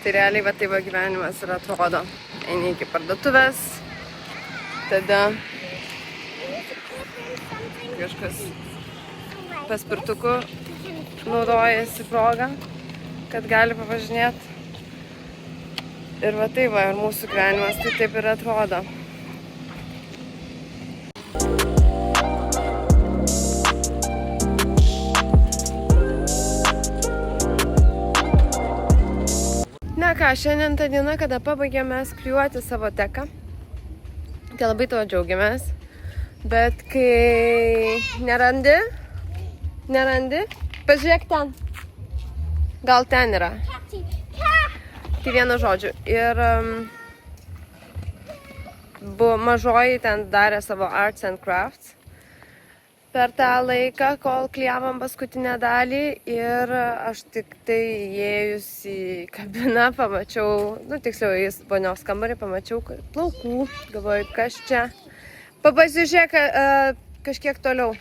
Tai realiai va taip gyvenimas ir atrodo. Eini iki parduotuvės, tada kažkas paspirtuku naudojasi progą, kad gali pavažinėti. Ir va tai va, ir mūsų gyvenimas tai taip ir atrodo. Na ką, šiandien ta diena, kada pabaigėme klijuoti savo teką. Tai labai tuo džiaugiamės. Bet kai nerandi, pažiūrėk ten. Gal ten yra. Tai vienu žodžiu. Ir buvo mažoji ten darė savo arts and crafts per tą laiką, kol klijavom paskutinę dalį. Ir aš tik tai įėjus į kabiną pamačiau, tiksliau į ponios kambarį, pamačiau plaukų. Galvoju, kas čia. Pasižiūrėk kažkiek toliau.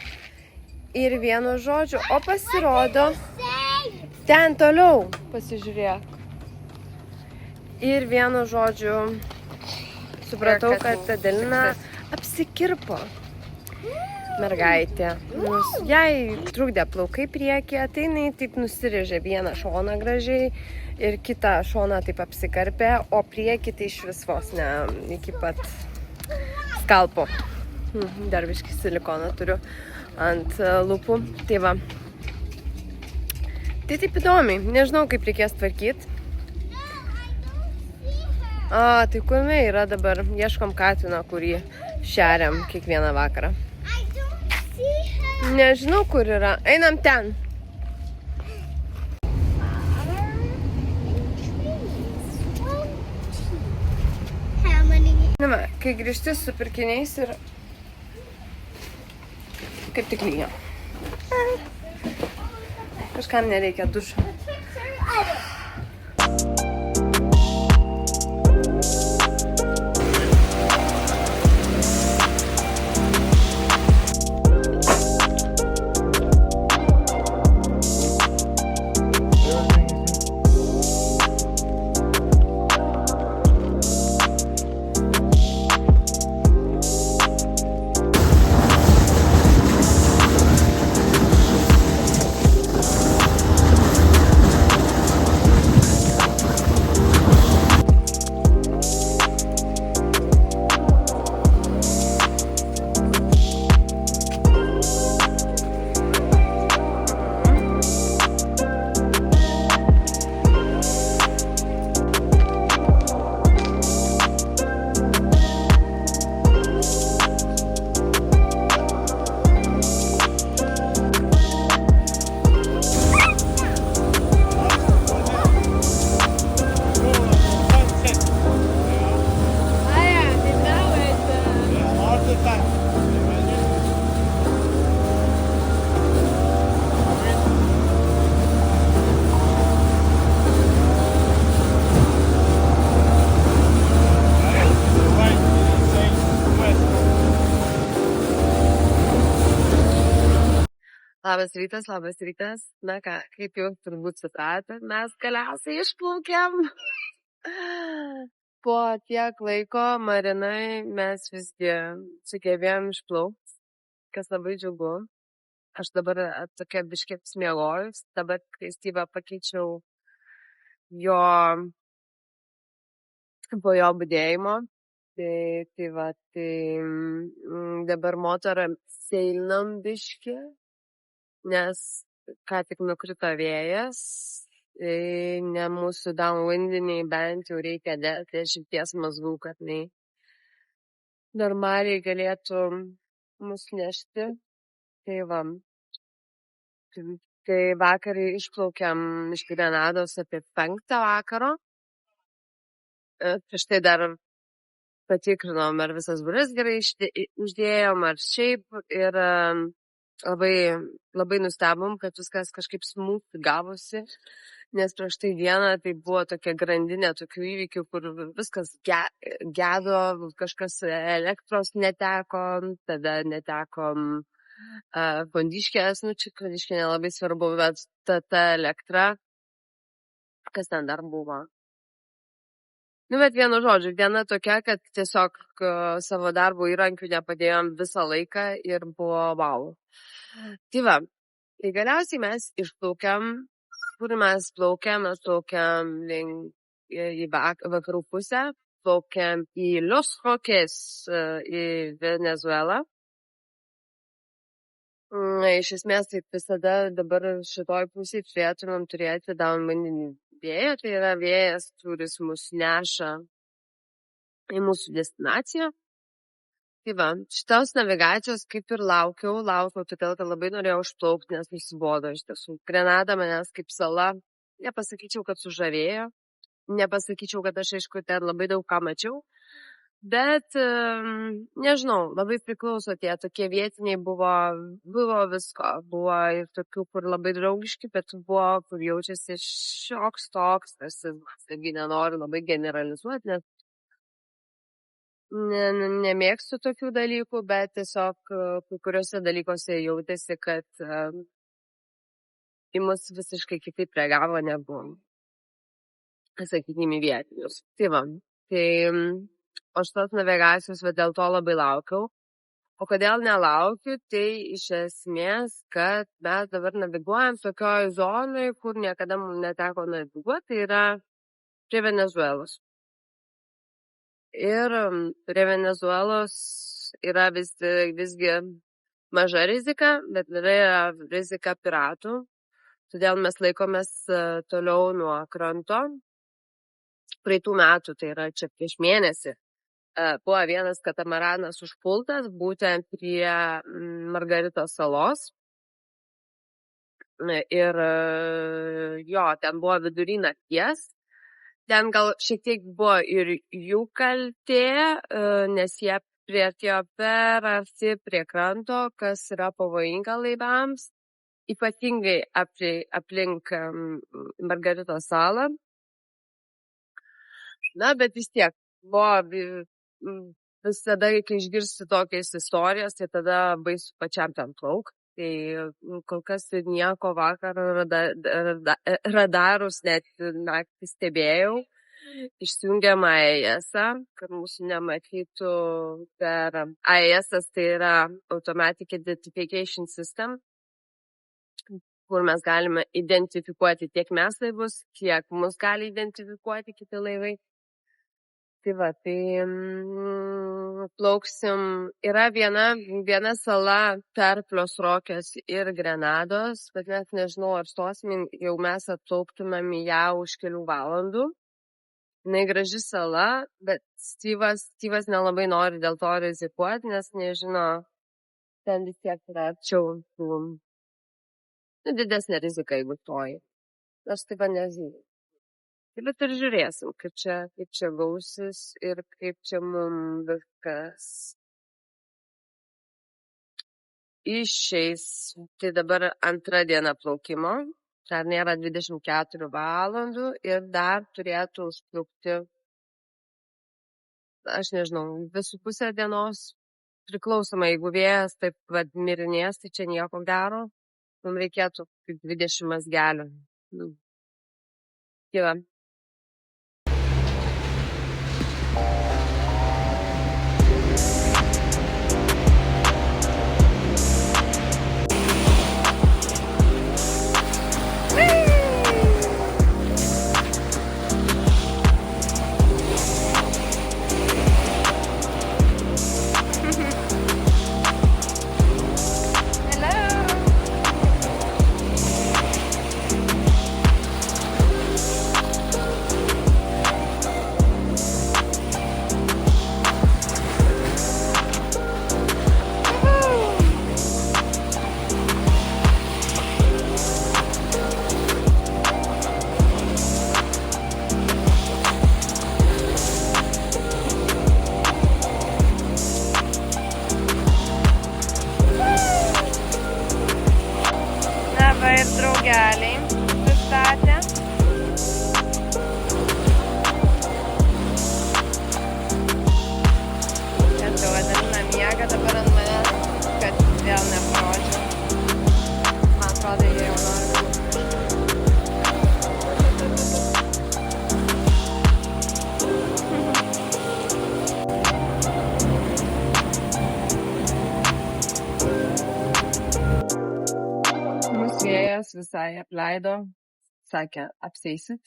Ir vienu žodžiu, o pasirodo, ten toliau pasižiūrėk. Ir vienu žodžiu, supratau, kad Adelina apsikirpo. Mergaitė. Jai trukdė plaukai priekyje, tai jinai taip nusirėžė vieną šoną gražiai ir kitą šoną taip apsikarpė, o priekį tai iš vis vos ne iki pat skalpo. Dar biškį silikoną turiu ant lūpų. Tai va. Tai taip įdomiai. Nežinau, kaip reikės tvarkyti. Tai kur yra dabar? Ieškom katino, kurį šeriam kiekvieną vakarą. Nežinau, kur yra. Einam ten. Na, va, kai grįžti su pirkiniais ir kaip tik lyja. Kažkam nereikia dušo. Labas rytas. Na ką, kaip jau turbūt supratę, mes galiausiai išplaukėm. Po tiek laiko marinai mes visgi sugebėjom išplaukti, kas labai džiugu. Aš dabar tokia biškiai apsmiegojus, dabar Styvą pakeičiau po jo budėjimo. Tai va, dabar motorą seilinam biškį. Nes ką tik nukrito vėjas, ne mūsų downwindiniai bent jau reikia 10 mazgų, kad normaliai galėtų mus nešti. Tai va, tai vakarį išplaukiam iš Grenados apie 5 vakaro. Prieš tai dar patikrinom, ar visas buris gerai uždėjom, ar šiaip. Ir labai nustebom, kad viskas kažkaip smooth gavosi. Nes prieš tai dieną tai buvo tokia grandinė tokių įvykių, kur viskas gedo, kažkas elektros neteko, tada netekom kondiškės, čia kondiškė nelabai svarbu, bet ta elektra, kas ten dar buvo. Bet vienu žodžiu, diena tokia, kad tiesiog savo darbo įrankių nepadėjom visą laiką ir buvo wow. Tai va, tai galiausiai mes išplaukiam. Kur mes plaukiam? Mes plaukiam į vakarų pusę, plaukiam į Los Roques, į Venezuelą. Iš esmės, taip visada dabar šitoj pusėje turėtumėm turėti downwindinį vėją, tai yra vėjas, kuris mus neša į mūsų destinaciją. Tai va, šitos navigacijos kaip ir laukiau, todėl, kad labai norėjau užplaukti, nes nusibodo iš tiesų. Grenada manęs kaip sala, nepasakyčiau, kad sužavėjo, nepasakyčiau, kad aš aišku ten labai daug ką mačiau, bet, nežinau, labai priklauso tie tokie vietiniai buvo visko, buvo ir tokių, kur labai draugiški, bet buvo, kur jaučiasi šioks toks, tarsi, nenoriu labai generalizuoti, nes nemėgstu tokių dalykų, bet tiesiog kai kuriuose dalykuose jautėsi, kad į mus visiškai kitaip reagavo negu, sakykime, vietinius. Tai va, o šitos navigacijos dėl to labai laukiau. O kodėl nelaukiu, tai iš esmės, kad mes dabar naviguojam tokioj zonai, kur niekada mums neteko naviguoti, tai yra prie Venezuelos. Ir prie Venezuelos yra visgi maža rizika, bet yra rizika piratų. Todėl mes laikomės toliau nuo kranto. Praeitų metų, tai yra čia prieš mėnesį, buvo vienas katamaranas užpultas būtent prie Margaritos salos. Ir jo, ten buvo vidury nakties. Ten gal šiek tiek buvo ir jų kaltė, nes jie priartėjo per arti prie kranto, kas yra pavojinga laivams, ypatingai aplink Margaritos salą. Bet vis tiek, buvo visada, kai išgirsti tokias istorijas, tai tada baisu pačiam ten plauk. Tai kol kas nieko vakar radarus net naktį stebėjau. Išsijungiam AES-ą, kad mūsų nematytų per AES-as, tai yra Automatic Identification System, kur mes galime identifikuoti tiek mes laivus, tiek mus gali identifikuoti kiti laivai. Tai va, plauksim. Yra viena sala tarp Los Roques ir Grenados, bet net nežinau, ar stosim, jau mes atplauktumėm į ją už kelių valandų. Jinai graži sala, bet Steve'as nelabai nori dėl to rizikuoti, nes nežino, ten vis tiek yra arčiau didesnė rizika, jeigu toji. Aš taip nežinau. Bet ir žiūrėsim, kaip čia gausis ir kaip čia mums viskas išeis. Tai dabar antra diena plaukimo, dar nėra 24 valandų ir dar turėtų užplaukti, aš nežinau, 2,5 dienos, priklausomai, jeigu vėjas taip mirinės, tai čia nieko gero, mums reikėtų 20 mazgelių. Gyva. draugės visai apleido, sakė, apseisit.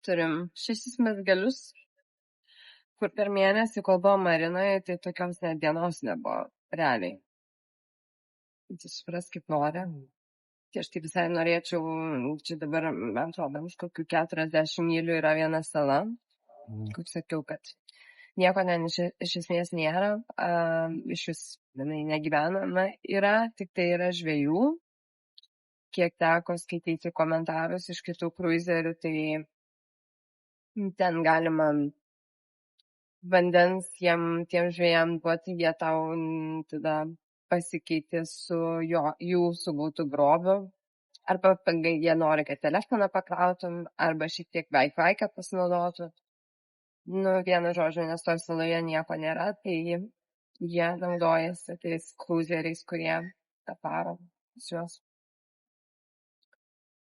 Turim 6 mezgalius, kur per mėnesį, kol buvo Marinoje, tai tokios net dienos nebuvo, realiai. Tai supras kaip nori. Tai aš taip visai norėčiau, čia dabar, man atrodo, už kokių 40 mylių yra viena sala, kaip sakiau, kad nieko ten iš esmės nėra, iš vis negyvenama yra, tik tai yra žvejų. Kiek teko skaityti komentarus iš kitų kruizerių, tai ten galima vandens tiem žvejam duoti, jie tau tada pasikeitė su jų sugautų grobiu. Arba jie nori, kad telefoną pakrautum, arba šiek tiek Wi-Fi pasinaudotų. Vienu žodžiu, nes toj saloje nieko nėra, tai jie naudojasi tais kruzeriais, kurie tą paro pas juos.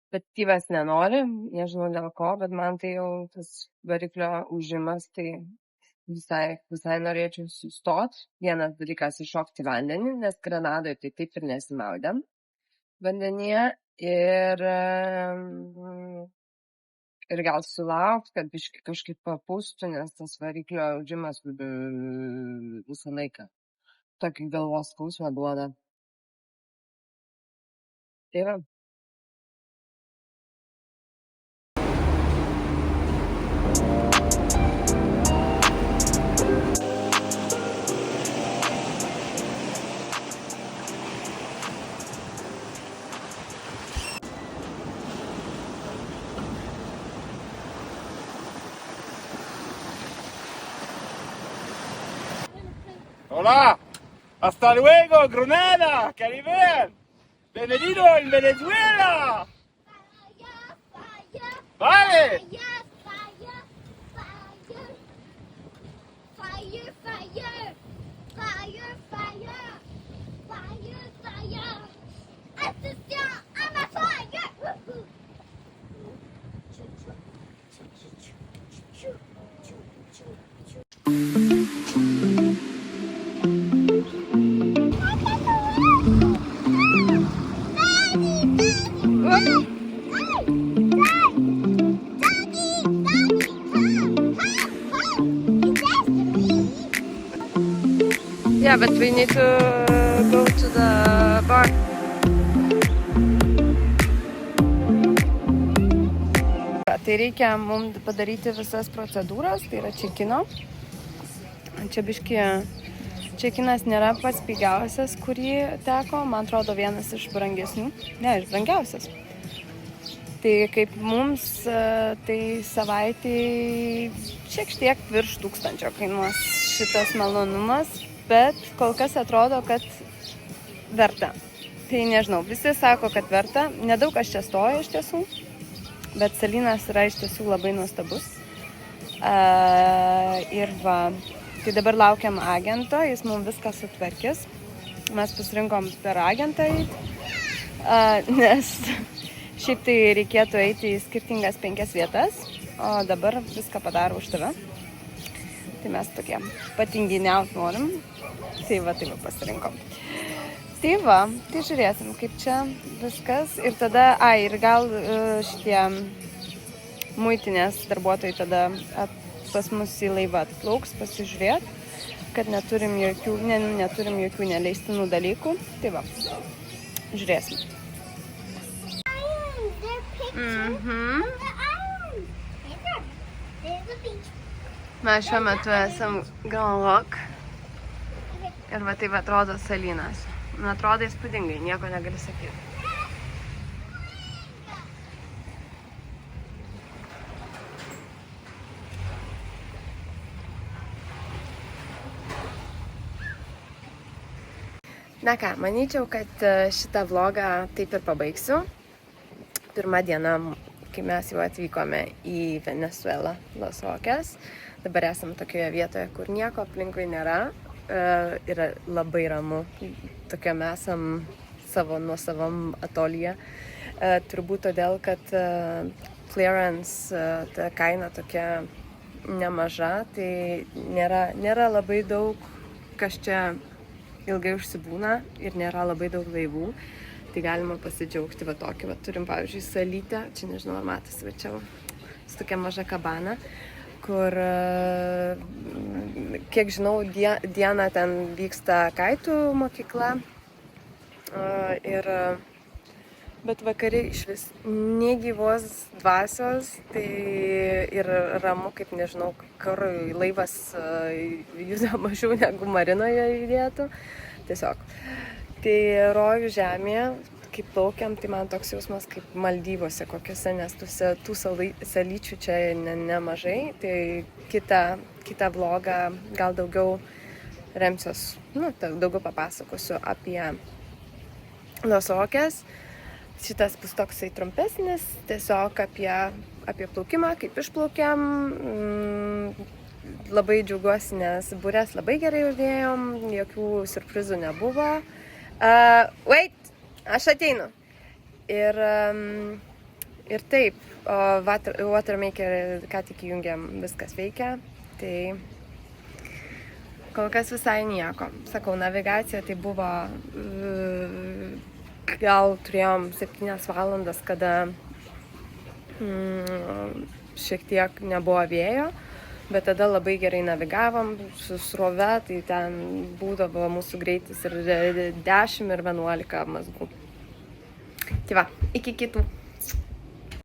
Bet Styvas nenori, nežinau dėl ko, bet man tai jau tas variklio užimas, tai visai norėčiau sustot. Vienas dalykas iššokti vandenį, nes Granadoje tai taip ir nesimaudėm vandenyje. Ir gal sulaukt, kad biškai kažkaip papūstų, nes tas variklio užimas visą laiką tokį galvos skausmą duoda. Tai va. Hola, hasta luego, Granada, Caribe. Bienvenido en Venezuela. Vale. Yeah, but we need to go to the bar. Tai reikia mums padaryti visas procedūras, tai yra čekino. Čia biški čekinas nėra pats pigiausias, kurį teko, man atrodo vienas iš brangesnių, iš brangiausias. Tai kaip mums, tai savaitį šiek tiek virš 1000 kainuos šitas malonumas, bet kol kas atrodo, kad verta. Tai nežinau, visi sako, kad verta, nedaug kas čia stoja iš tiesų, bet salynas yra iš tiesų labai nuostabus. Ir va, tai dabar laukiam agento, jis mums viską sutvarkis. Mes pasirinkom per agentą eiti, nes šiaip tai reikėtų eiti į skirtingas 5 vietas, o dabar viską padaro už tave. Tai mes tokie patinginiaut norim, tai va pasirinkom. Tai va, tai žiūrėsim, kaip čia viskas. Ir tada, ir gal šitie muitinės darbuotojai tada pas mus į laivą atplauks pasižiūrėti, kad neturim jokių neleistinų dalykų. Tai va, žiūrėsim. Mes šiuo metu esam Grand Rock ir va taip atrodo salynas. Atrodo įspūdingai, nieko negali sakyti. Na ką, manyčiau, kad šitą vlogą taip ir pabaigsiu. Pirma diena, kai mes jau atvykome į Venezuelą, Los Roques. Dabar esam tokioje vietoje, kur nieko aplinkui nėra. Yra labai ramu. Tokiame esam nuosavam atolyje. Turbūt todėl, kad clearance, ta kaina tokia nemaža, tai nėra labai daug, kas čia ilgai užsibūna ir nėra labai daug laivų. Tai galima pasidžiaugti va tokį, va turim, pavyzdžiui, salytę, čia nežinau, ar matosi, va čia su tokia maža kabana, kur, kiek žinau, dieną ten vyksta kaitų mokykla bet vakare iš vis negyvos dvasios, tai ir ramu, kaip nežinau, kur laivas juda mažiau negu marinoje judėtų, tiesiog. Tai rojų žemėje, kai plaukiam, tai man toks jausmas kaip Maldyvose kokiuose, nes tų salyčių čia nemažai. Tai kitą vlogą gal daugiau remsiuos, daugiau papasakosiu apie Losokes. Šitas bus toksai trumpesnis, tiesiog apie plaukimą, kaip išplaukiam. Labai džiaugiuosi, nes bures labai gerai uždėjom, jokių siurprizų nebuvo. Wait, aš ateinu. Ir taip, Watermaker ką tik įjungiam, viskas veikia, tai kol kas visai nieko. Sakau, navigacija tai buvo, gal turėjom 7 valandas, kada šiek tiek nebuvo vėjo. Bet tada labai gerai navigavom su srove, tai ten būdavo mūsų greitis ir 10 ir 11 mazgų. Tai va, iki kitų.